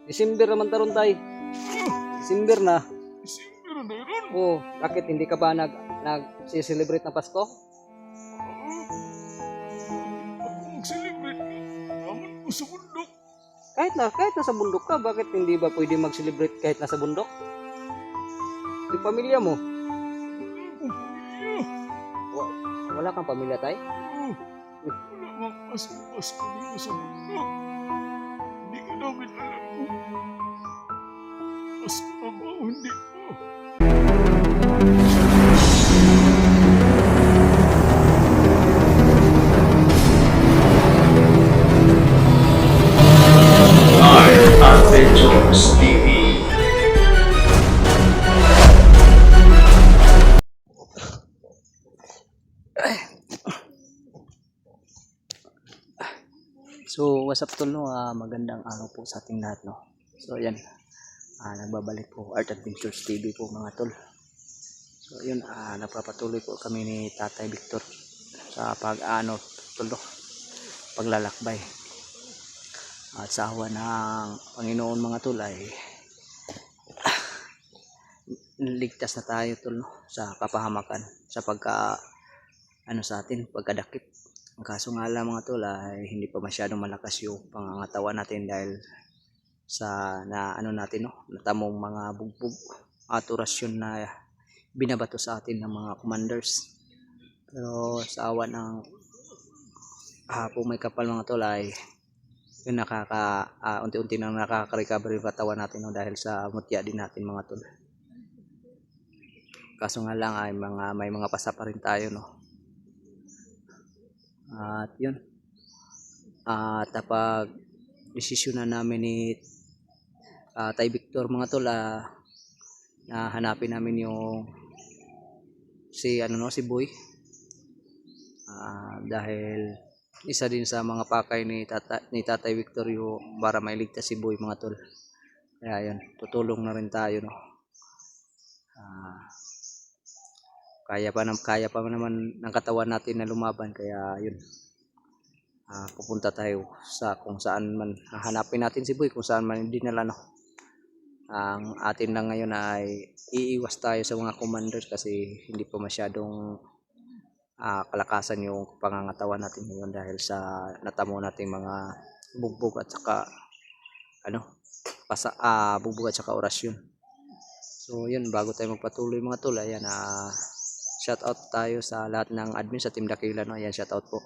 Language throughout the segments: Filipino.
December naman taron tay. December na. December na ron. Oh, bakit hindi ka ba nag-celebrate ng Pasko? Akong celebrate ka. Naman ko sa bundok. Kahit nasa bundok ka, bakit hindi ba pwede mag-celebrate kahit nasa bundok? Yung pamilya mo, Akong pamilya. wa- wala kang pamilya tay? Oh, wala mang Pasko dito sa bundok. Hindi ka namin alam kung Pasko na ba o hindi pa. Adventures TV. So, what's up tol, no? Magandang araw po sa ating lahat, no? So, yan. Nagbabalik po Art Adventures TV po mga tol. So, yun. Nagpapatuloy po kami ni Tatay Victor sa tol, no? Paglalakbay. At sa awa ng Panginoon mga tol ay ligtas na tayo tol, no? Sa kapahamakan, sa sa atin, pagkadakip. Ang kaso nga lang mga tol ay hindi pa masyadong malakas yung pangangatawan natin dahil sa natin, no, natamong mga bugbog at orasyon na binabato sa atin ng mga commanders. Pero sa awa ng hapong may kapal mga tol ay yung unti-unti nang nakaka-recover yung katawan natin, no, dahil sa mutya din natin mga tol. Kaso nga lang ay may mga pasa pa rin tayo, no. At yun. At pag desisyon na namin ni Tay Victor mga tol, na hanapin namin yung si Boy. Dahil isa din sa mga pakay ni Tatay Victor yung para mailigtas si Boy mga tol. Kaya yun, tutulong na rin tayo, no. Kaya pa naman ng katawan natin na lumaban, kaya yun. Pupunta tayo sa kung saan man hahanapin natin si Boy, kung saan man hindi nila, no. Ang atin lang ngayon ay iiwas tayo sa mga commanders kasi hindi pa masyadong kalakasan yung pangangatawan natin ngayon dahil sa natamo nating mga bugbog at saka bugbog at saka orasyon. So yun, bago tayo magpatuloy mga tol, ayan, shout out tayo sa lahat ng admin sa Team Dakila, no. Ayan, shout out po.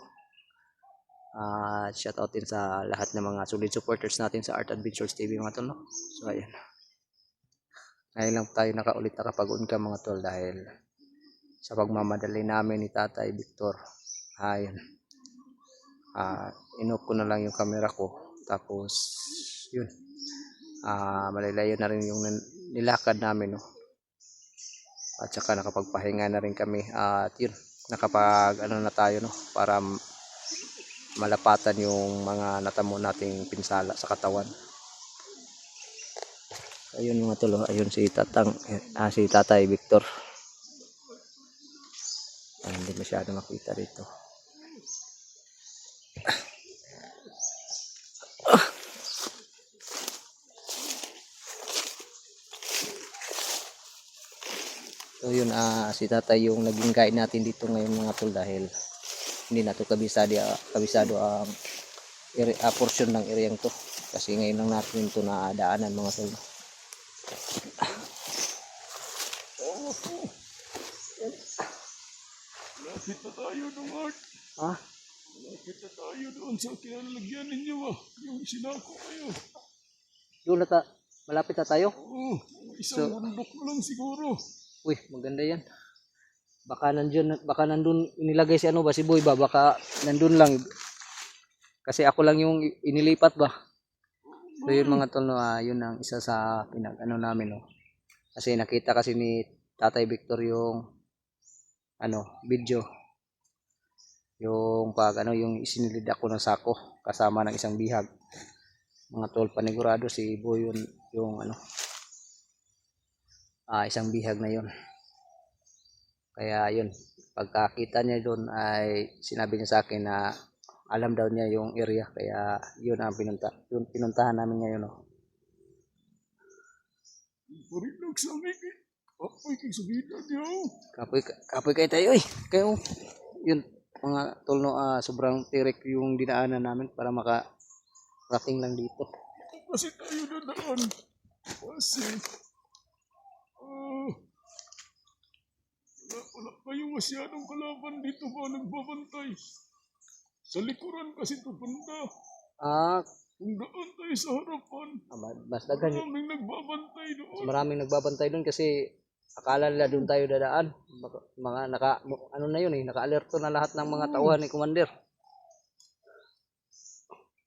Shout out din sa lahat ng mga solid supporters natin sa Art Adventures TV mga tol, no. So ayan. Ngayon lang tayo nakapag-on ka mga tol dahil sa pagmamadali namin ni Tatay Victor. Ayan. Inoff ko na lang yung camera ko. Tapos yun. Malalayo na rin yung nilakad namin, no. At saka nakapagpahinga na rin kami. At yun, na tayo, no, para malapatan yung mga natamo nating pinsala sa katawan. Ayun mga tol, ayun si Tatay Victor. Hindi masyado makita dito. So yun, si Tatay yung naging guide natin dito ngayon mga tol dahil hindi na to kabisado ang portion ng area to kasi ngayon lang natin ito na daanan mga tol. Lapit na tayo ng Art. Lapit na tayo doon sa kinalagyan ninyo yung sinako kayo. Doon malapit na tayo. Oo, isang bundok na lang siguro. Uy, maganda yan. Baka nandun inilagay si si Boy ba? Baka nandun lang. Kasi ako lang yung inilipat ba. So yun mga tol, no, yun ang isa sa namin, no. Kasi nakita kasi ni Tatay Victor yung video. Yung yung isinilid ako ng sako kasama ng isang bihag. Mga tol, panigurado si Boy yun yung isang bihag na yun. Kaya yun, pagkakita niya doon ay sinabi niya sa akin na alam daw niya yung area, kaya yun ang pinuntahan namin ngayon, no. Marilag sa amin kay. Apoy kay subida niya. Kapoy kayo tayo eh. Kayo, yun, mga tolno, sobrang tirik yung dinaanan namin para makarating lang dito. Kasi tayo dadaan. Kasi, wala kayong masyadong kalaban dito ba nagbabantay. Sa likuran kasi ito banda. Ah, Kung daan tayo sa harapan, mas daghan. maraming nagbabantay doon. Maraming nagbabantay doon kasi akala nila doon tayo dadaan. Mga ano na yun eh, naka-alerto na lahat ng mga tauhan ni Commander.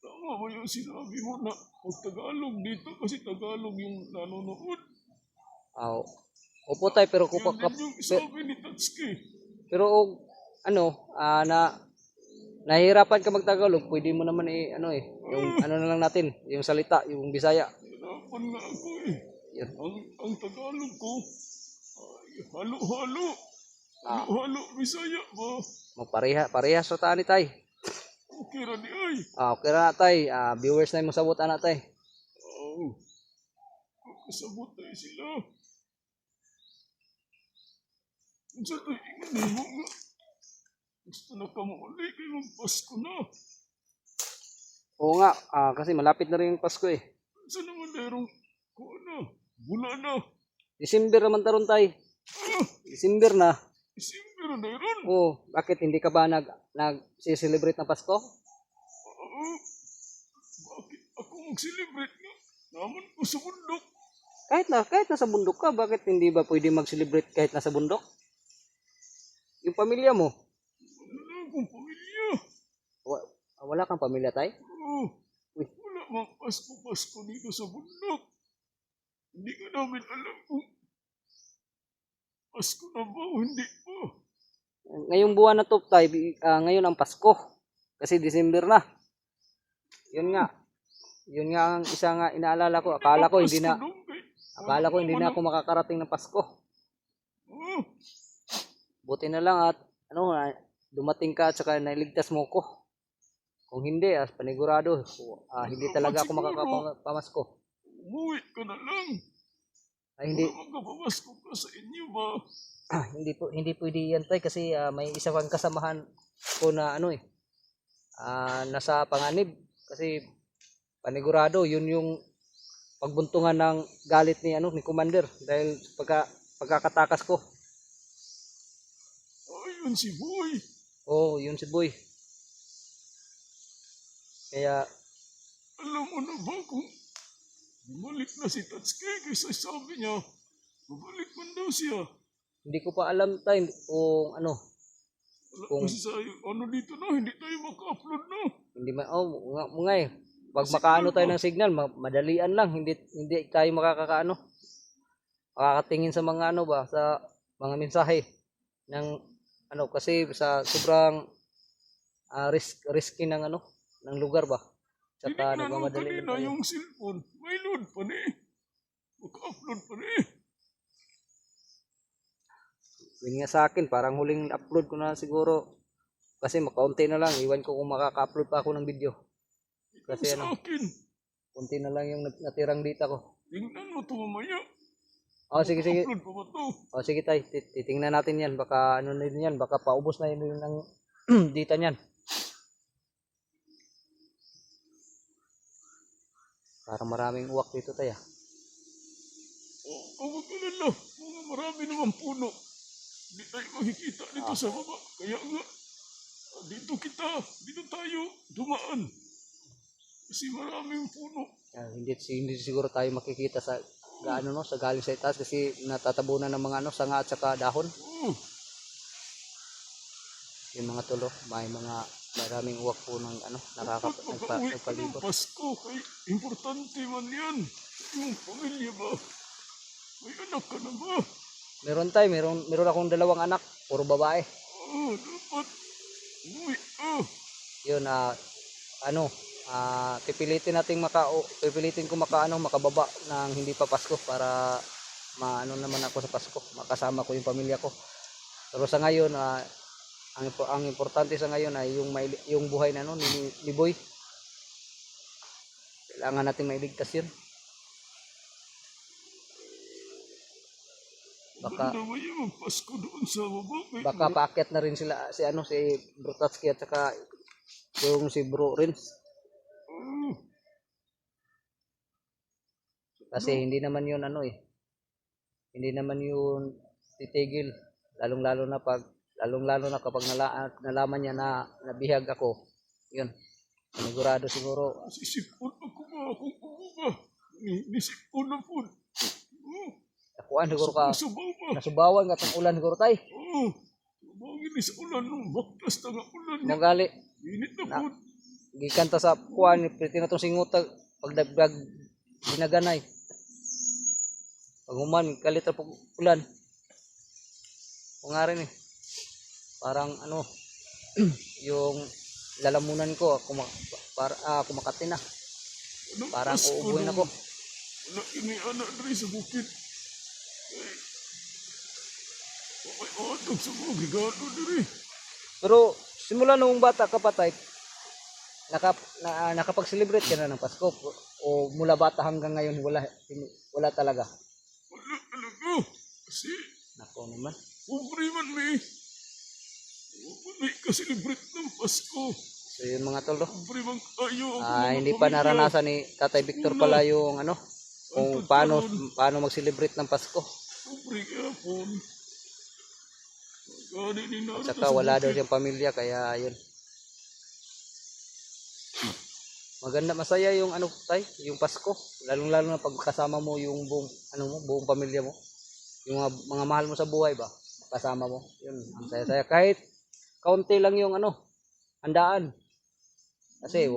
Tama ba yung sinabi mo na mag-Tagalog dito kasi Tagalog yung nanonood? Opo tayo, pero Yan din yung sabi ni Tatsuki. pero ano, nahihirapan ka magtagalog, pwede mo naman yung ano na lang natin, yung salita, yung Bisaya. Hirapan nga ako eh. Yun. Ang Tagalog ko, ay, halo-halo. Halo-halo, Bisaya ba? Parehas sa taan ni tay. Okay ra di ay. Okay ra tay, viewers na mo sabot ana tay. Oo. Kasabot tayo sila. Kung sa tayo ingin mo nga. Gusto na ka mo ulit kay mag-Pasko na. Oo nga, kasi malapit na rin yung Pasko eh. Saan naman mayroong kuha na? Bula na. December naman taron tay. December na. December na mayroon. Bakit hindi ka ba nag-celebrate ng Pasko? Oo. Bakit ako mag-celebrate nga? Naman ko sa bundok. Kahit nasa bundok ka, bakit hindi ba pwede mag-celebrate kahit nasa bundok? Yung pamilya mo, Wala akong pamilya. wala kang pamilya tay? Oo. Uy. Wala mang Pasko-Pasko dito sa bundok. Hindi ka namin alam kung Pasko na ba o hindi pa. Ngayong buwan na to tay, ngayon ang Pasko. Kasi December na. Yun nga ang isa nga inaalala ko. Akala ko hindi na ako makakarating ng Pasko. Oo. Buti na lang at dumating ka at saka nailigtas mo ko. Kung hindi, panigurado, hindi talaga ako makakapamasko. Umuwi ka na lang. Hindi Wala magkapamasko ka sa inyo ba? hindi pwede yan tay kasi may isa pang kasamahan ko na nasa panganib kasi panigurado yun yung pagbuntungan ng galit ni Commander dahil pagkakatakas ko. Ayun si Boy. Yun si Boy. Kaya Alam mo na ba kung bumalik na si Tatsuki kaysa sabi niya, bumalik man daw siya. hindi ko pa alam tay kung Wala kasi sa dito na, hindi tayo maka-upload na. hindi mga pag makaano tayo ng signal, madalian lang, hindi tayo makakatingin sa mga sa mga mensahe ng kasi sa sobrang risky ng ng lugar ba. Saka Tinignan mo nagmamadali kanina yung cellphone, may load pa ni. Maka-upload pa ni. Yun nga sa akin, parang huling upload ko na siguro kasi makaunti na lang, iwan ko kung makaka-upload pa ako ng video. Kasi Sa akin, kunti na lang yung natirang data ko. tingnan mo ito mamaya. Sige. Upload pa ba ito? Sige tay, titingnan natin yan. Baka na yan, baka paubos na yun ng data niyan. Parang maraming uwak dito tay. Huwag ka lang. Mga marami naman puno. Hindi tayo makikita dito sa baba. Kaya nga, dito tayo dumaan. Kasi maraming puno. Hindi siguro tayo makikita sa sa galing sa itaas kasi natatabunan ng mga sanga at saka dahon. Yung mga tulo, may maraming uwak po ng nagpalibot. Pasko, kay importante man yan. Yung pamilya ba? May anak ka na ba? Meron tayo, meron akong 2 anak, puro babae. Dapat. Uy, Yun, pipilitin ko makababa ng hindi pa Pasko para naman ako sa Pasko, makasama ko yung pamilya ko. Pero sa ngayon, ang importante sa ngayon ay yung buhay na ni Boy. Kailangan natin mailigtas yun. Baka Banda ba yung magpasko doon sa baba? baka paakyat na rin sila si ano si Brutatsky at saka yung si Bro Rins. Oh, Kasi hindi naman yun ano eh. Hindi naman yun titigil. Lalong-lalo na kapag nalaman niya na nabihag ako. Yun. Sigurado siguro. sisipon ako ba? Kung ako ba? Nisipon na po. Oh, Nakuan siguro ka. sabaw ba? Nasubawan ka tong ulan siguro tay. Oh, sabawin ni sa ulan nung baktas na nga ulan niya. Magali. Init na Na- po. Gikan ta sa kuan. Pwede na itong singutag. Pagdagdag ginaganay. Pag human, kalit na po ulan. O nga rin eh. Parang ano. Yung lalamunan ko. Ako makati na. Anong Parang Pasko uubuhin nung ako. Wala ini anak rin sa bukid. Eh, okay, atog sa mga gigano diri. Pero simula nung bata ka pa type, nakapag-celebrate ka na ng Pasko o mula bata hanggang ngayon wala talaga. Wala talaga. Kasi, Nako naman. pobre man may. May kaselebrate ng Pasko. So yun mga tol, no? Pobre man kayo ang mga Hindi pa pamilya. naranasan ni Tatay Victor pala yung ano, kung paano mag-celebrate ng Pasko. Pobre ka po. Gani ni At Naro saka wala daw siyang pamilya kaya yun. Maganda, masaya yung ano tay, yung Pasko. Lalong-lalo na pag kasama mo yung buong pamilya mo. Yung mga mahal mo sa buhay ba, kasama mo. Yun, ang saya-saya. Kahit kaunti lang yung ano, handaan. Kasi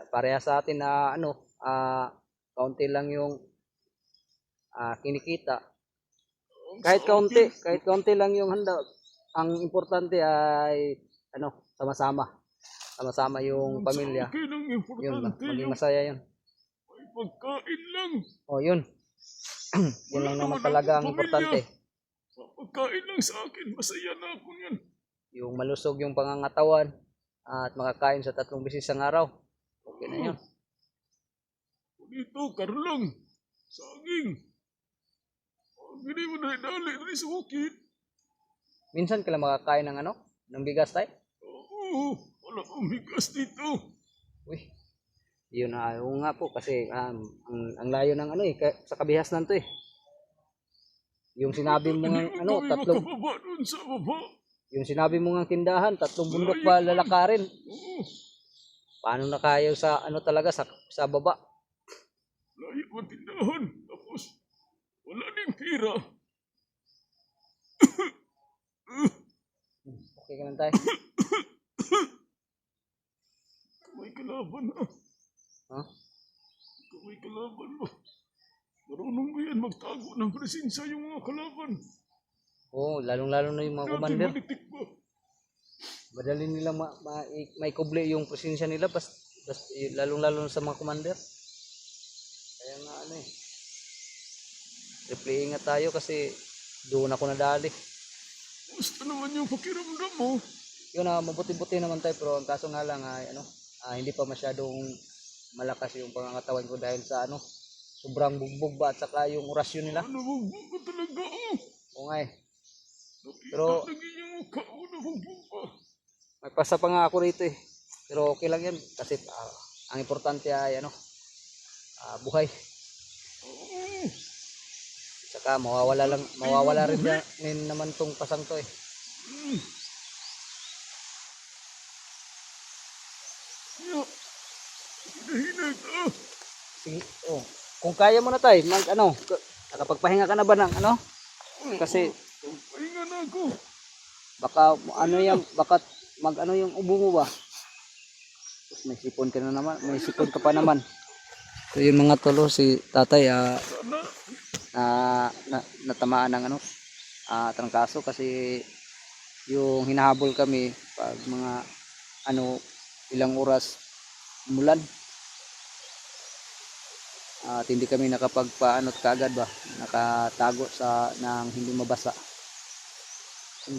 pareha sa atin na ano, kaunti lang yung kinikita. Kahit kaunti lang yung handa. Ang importante ay ano, sama-sama yung pamilya. Sa akin ang Yun, importante maging yung masaya yun. may pagkain lang. Oh, yun. Yun lang naman talaga ang importante. Pagkain lang sa akin. Masaya na ako yan. Yung malusog yung pangangatawan at makakain sa 3 beses sa araw. Okay na yun. Dito, karlang. Saging. Hindi mo dali rin sa bukid. Minsan ka lang makakain ng ano, ng bigas tayo. Oo, wala akong bigas dito. Uy, yun na yung nga po kasi ang layo ng ano sa kabihasnan to eh. Yung sinabi mo ng ano, Makababa dun sa baba. yung sinabi mo ng tindahan, 3 bundok ba lalakarin? Oo, Paano na kayo sa ano talaga sa baba? layo ang tindahan. Tapos, wala din pira. Okay ka lang tayo. May kalaban na. Ha? May kalaban ba? Marunong ba yan magtago ng presensya yung mga kalaban? Oo, lalong-lalo na yung mga Dati commander. malitik ba? Madali nila may kuble yung presensya nila lalong-lalo na sa mga commander. Kaya nga ano eh. Triple ingat tayo kasi doon ako nadali. Gusto naman yung pakiramdam mo. Yun mabuti-buti naman tayo pero ang kaso nga lang ay hindi pa masyadong malakas yung pangangatawan ko dahil sa sobrang bugbog ba at saka yung orasyon nila. Nabugbog ka talaga oh. Oo nga eh. Nakita Pero lagi yung mukha mo nabugbog ka. may pasa pa nga ako rito eh. Pero okay lang yan kasi ang importante ay buhay. Oo. Saka mawawala rin naman tong pasang to eh. Ya. Hinahinag ah. Sige, kung kaya mo na tayo, nakapagpahinga ka na ba ng Kasi Pahinga na ako. baka baka yung ubo mo ba? Tapos may sipon ka na naman, may sipon ka pa naman. So yun mga tolo, si tatay natamaan ng trangkaso kasi yung hinahabol kami pag mga ilang oras umulan. At hindi kami nakapagpaanot kaagad ba, nakatago nang hindi mabasa.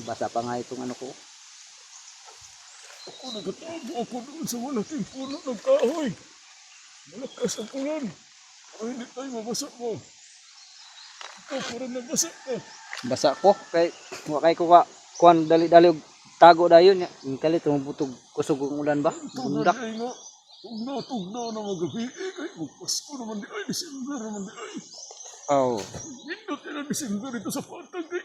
Basa pa nga itong ko. Ako nagtatago ako doon sa malaking puno ng kahoy. Malakas ang ulan. Para hindi tayo mabasa mo. ko, para nabasa ka. Basa ko kay wa kay ko ka kuan dali-dali og tago dayon nya. Kali tumutog kusog ang ulan ba? Bundak. Ay nga, tugnaw na magabi. Kay magpasko naman di ay, December naman di ay. Oh. Nindot yan ang December ito sa patag eh.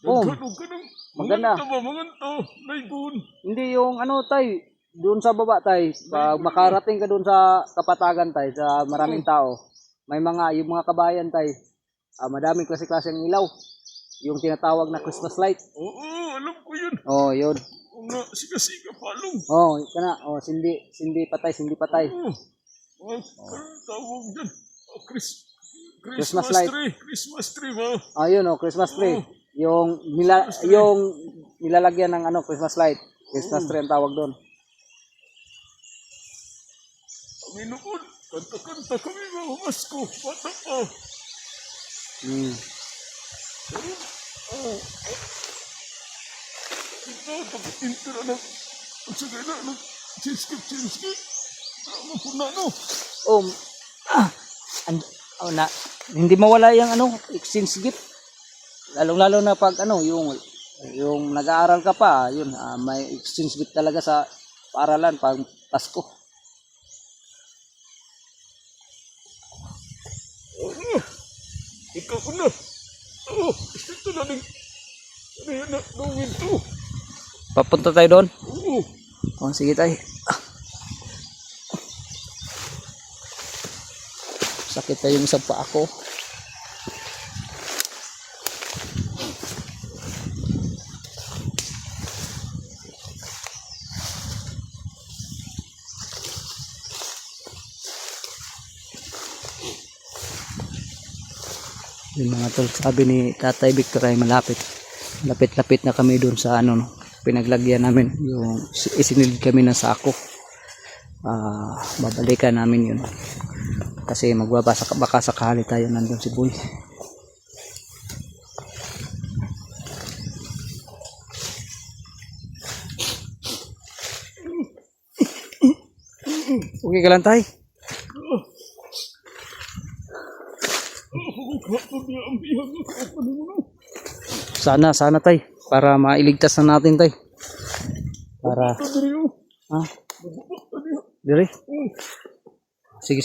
Oh. Nagkanog ka ng Maganda. manganta ba, manganta, naigun. Hindi yung ano tay, doon sa baba tay, pag makarating ka doon sa kapatagan tay, sa maraming tao, may mga, yung mga kabayan tay, madaming klase-klaseng ilaw. Yung tinatawag na Christmas light. Oo, alam ko yun. Oh, yun. Kung na, siga-siga palong. Oh, kana, oh, sindi patay, sindi patay. Oo. Anong tawag dyan? Oh, Christmas light. Christmas tree ba? Yun oh, Christmas tree. Yung nilalagyan ng ano, Christmas light. Christmas tree ang tawag doon. Kami noon, kanta-kanta kami mga Masko, bata pa. Ito, tapos-intira na, pagsagay na, chinskip. Ano po na, no? Oh, hindi mawala yung ano, exchange gift. Lalong-lalo na pag ano, yung nag-aaral ka pa, yun, may exchange gift talaga sa paaralan pag Pasko. Ikaw ko na. Oo, ito na rin. Ano yan na, gawin to? Papunta tayo doon? Oo. Oh, sige tayo. Sakit tayo yung sa paa ko. Yung mga tol, sabi ni Tatay Victor ay malapit. Lapit-lapit na kami doon sa ano, no, pinaglagyan namin. Yung isinilid kami ng sako. Babalikan namin yun. Kasi magbabasa, baka sakali tayo nandun si Boy. Okay ka lang tay? Sana tay, para mailigtas na natin tay. Para dire. Sige.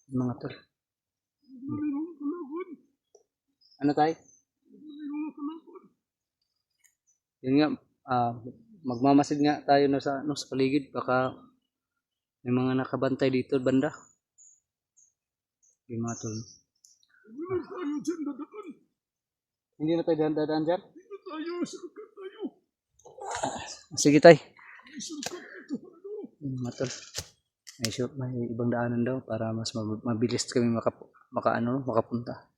Mga tol. Ano tayo? Yun nga, magmamasid nga tayo na sa, ano, sa paligid. Baka may mga nakabantay dito banda. Yung mga tol. Hindi na tayo dadaan dyan? Sige tayo. Mga tol. May ibang daanan daw para mas mabilis kami makapunta.